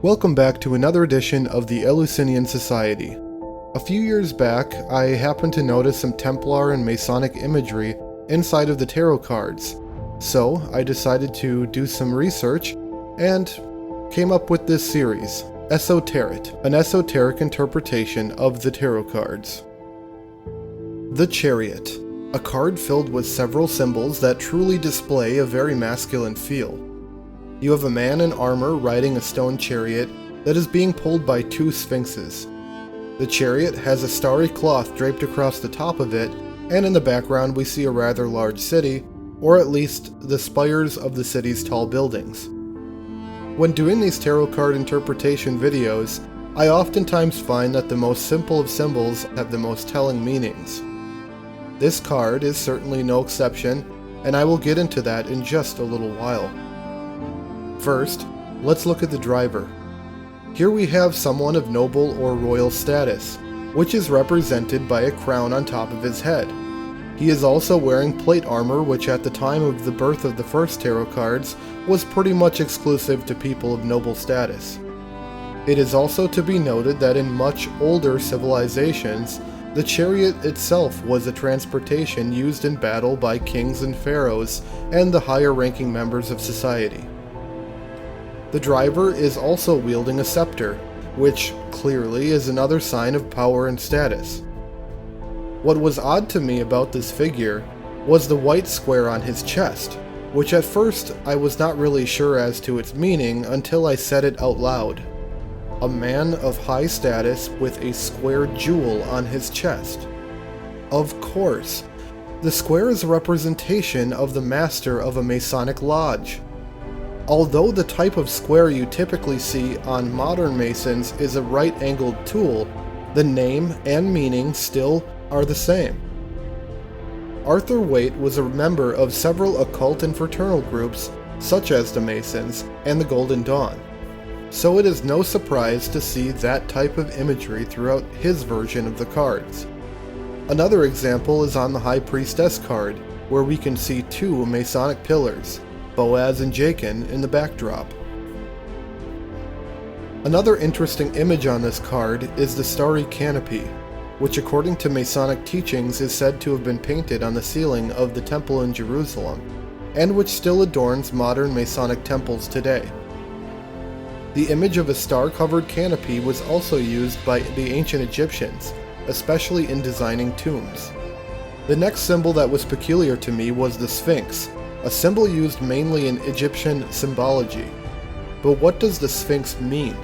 Welcome back to another edition of the Eleusinian Society. A few years back, I happened to notice some Templar and Masonic imagery inside of the tarot cards, so I decided to do some research and came up with this series, Esoteric, an esoteric interpretation of the tarot cards. The Chariot, a card filled with several symbols that truly display a very masculine feel. You have a man in armor riding a stone chariot that is being pulled by two Sphinxes. The chariot has a starry cloth draped across the top of it, and in the background we see a rather large city, or at least the spires of the city's tall buildings. When doing these tarot card interpretation videos, I oftentimes find that the most simple of symbols have the most telling meanings. This card is certainly no exception, and I will get into that in just a little while. First, let's look at the driver. Here we have someone of noble or royal status, which is represented by a crown on top of his head. He is also wearing plate armor, which at the time of the birth of the first tarot cards was pretty much exclusive to people of noble status. It is also to be noted that in much older civilizations, the chariot itself was a transportation used in battle by kings and pharaohs and the higher-ranking members of society. The driver is also wielding a scepter, which clearly is another sign of power and status. What was odd to me about this figure was the white square on his chest, which at first I was not really sure as to its meaning until I said it out loud. A man of high status with a square jewel on his chest. Of course, the square is a representation of the master of a Masonic lodge. Although the type of square you typically see on modern Masons is a right-angled tool, the name and meaning still are the same. Rider-Waite was a member of several occult and fraternal groups, such as the Masons and the Golden Dawn, so it is no surprise to see that type of imagery throughout his version of the cards. Another example is on the High Priestess card, where we can see two Masonic pillars, Boaz and Jachin, in the backdrop. Another interesting image on this card is the starry canopy, which according to Masonic teachings is said to have been painted on the ceiling of the temple in Jerusalem, and which still adorns modern Masonic temples today. The image of a star-covered canopy was also used by the ancient Egyptians, especially in designing tombs. The next symbol that was peculiar to me was the Sphinx, a symbol used mainly in Egyptian symbology. But what does the Sphinx mean?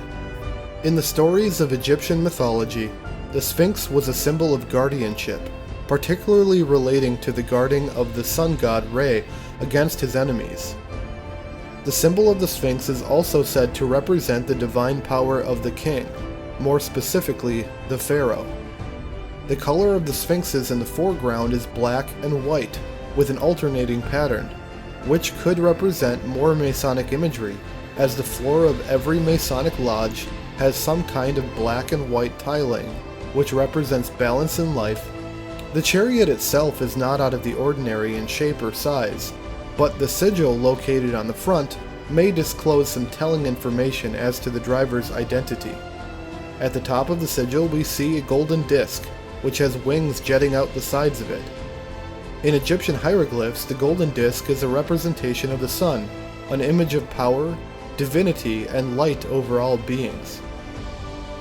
In the stories of Egyptian mythology, the Sphinx was a symbol of guardianship, particularly relating to the guarding of the sun god Re against his enemies. The symbol of the Sphinx is also said to represent the divine power of the king, more specifically, the pharaoh. The color of the Sphinxes in the foreground is black and white, with an alternating pattern, which could represent more Masonic imagery, as the floor of every Masonic lodge has some kind of black and white tiling, which represents balance in life. The chariot itself is not out of the ordinary in shape or size, but the sigil located on the front may disclose some telling information as to the driver's identity. At the top of the sigil we see a golden disc, which has wings jetting out the sides of it. In Egyptian hieroglyphs, the golden disc is a representation of the sun, an image of power, divinity, and light over all beings.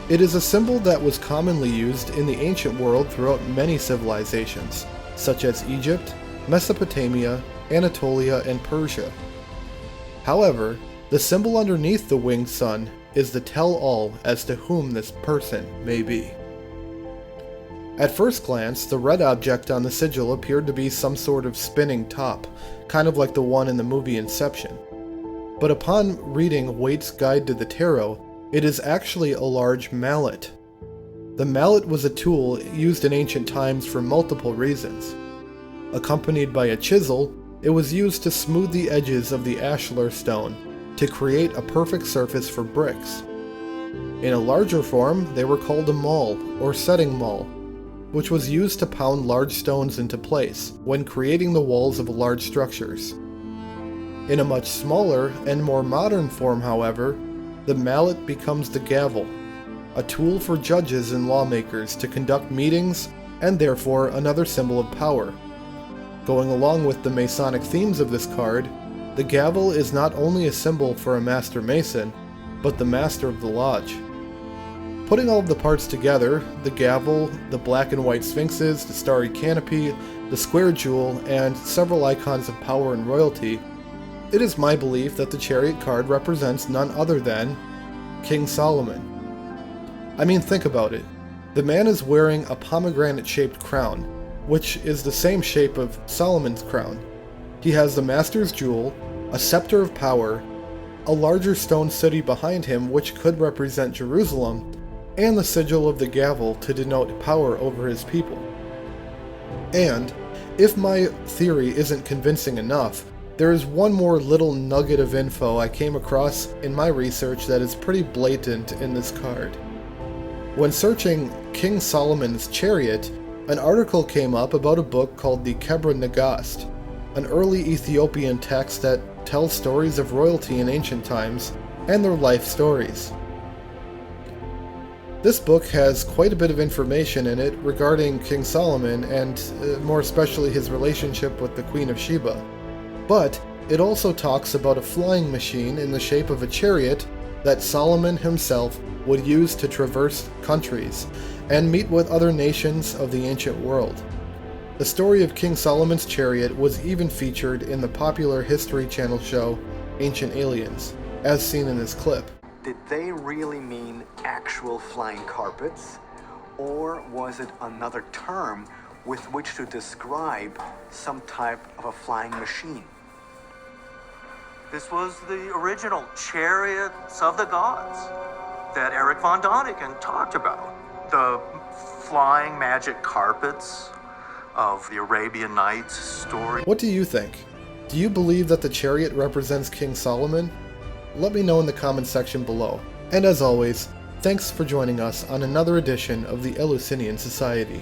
It is a symbol that was commonly used in the ancient world throughout many civilizations, such as Egypt, Mesopotamia, Anatolia, and Persia. However, the symbol underneath the winged sun is the tell-all as to whom this person may be. At first glance, the red object on the sigil appeared to be some sort of spinning top, kind of like the one in the movie Inception. But upon reading Waite's Guide to the Tarot, it is actually a large mallet. The mallet was a tool used in ancient times for multiple reasons. Accompanied by a chisel, it was used to smooth the edges of the ashlar stone, to create a perfect surface for bricks. In a larger form, they were called a maul, or setting maul, which was used to pound large stones into place when creating the walls of large structures. In a much smaller and more modern form, however, the mallet becomes the gavel, a tool for judges and lawmakers to conduct meetings, and therefore another symbol of power. Going along with the Masonic themes of this card, the gavel is not only a symbol for a Master Mason, but the Master of the Lodge. Putting all of the parts together, the gavel, the black and white Sphinxes, the starry canopy, the square jewel, and several icons of power and royalty, it is my belief that the Chariot card represents none other than King Solomon. I mean, think about it. The man is wearing a pomegranate-shaped crown, which is the same shape of Solomon's crown. He has the Master's Jewel, a scepter of power, a larger stone city behind him which could represent Jerusalem, and the sigil of the gavel to denote power over his people. And, if my theory isn't convincing enough, there is one more little nugget of info I came across in my research that is pretty blatant in this card. When searching King Solomon's Chariot, an article came up about a book called the Kebra Nagast, an early Ethiopian text that tells stories of royalty in ancient times and their life stories. This book has quite a bit of information in it regarding King Solomon and more especially his relationship with the Queen of Sheba. But it also talks about a flying machine in the shape of a chariot that Solomon himself would use to traverse countries and meet with other nations of the ancient world. The story of King Solomon's chariot was even featured in the popular History Channel show Ancient Aliens, as seen in this clip. Did they really mean actual flying carpets, or was it another term with which to describe some type of a flying machine? This was the original chariots of the gods that Eric von Däniken talked about. The flying magic carpets of the Arabian Nights story. What do you think? Do you believe that the chariot represents King Solomon? Let me know in the comment section below. And as always, thanks for joining us on another edition of the Eleusinian Society.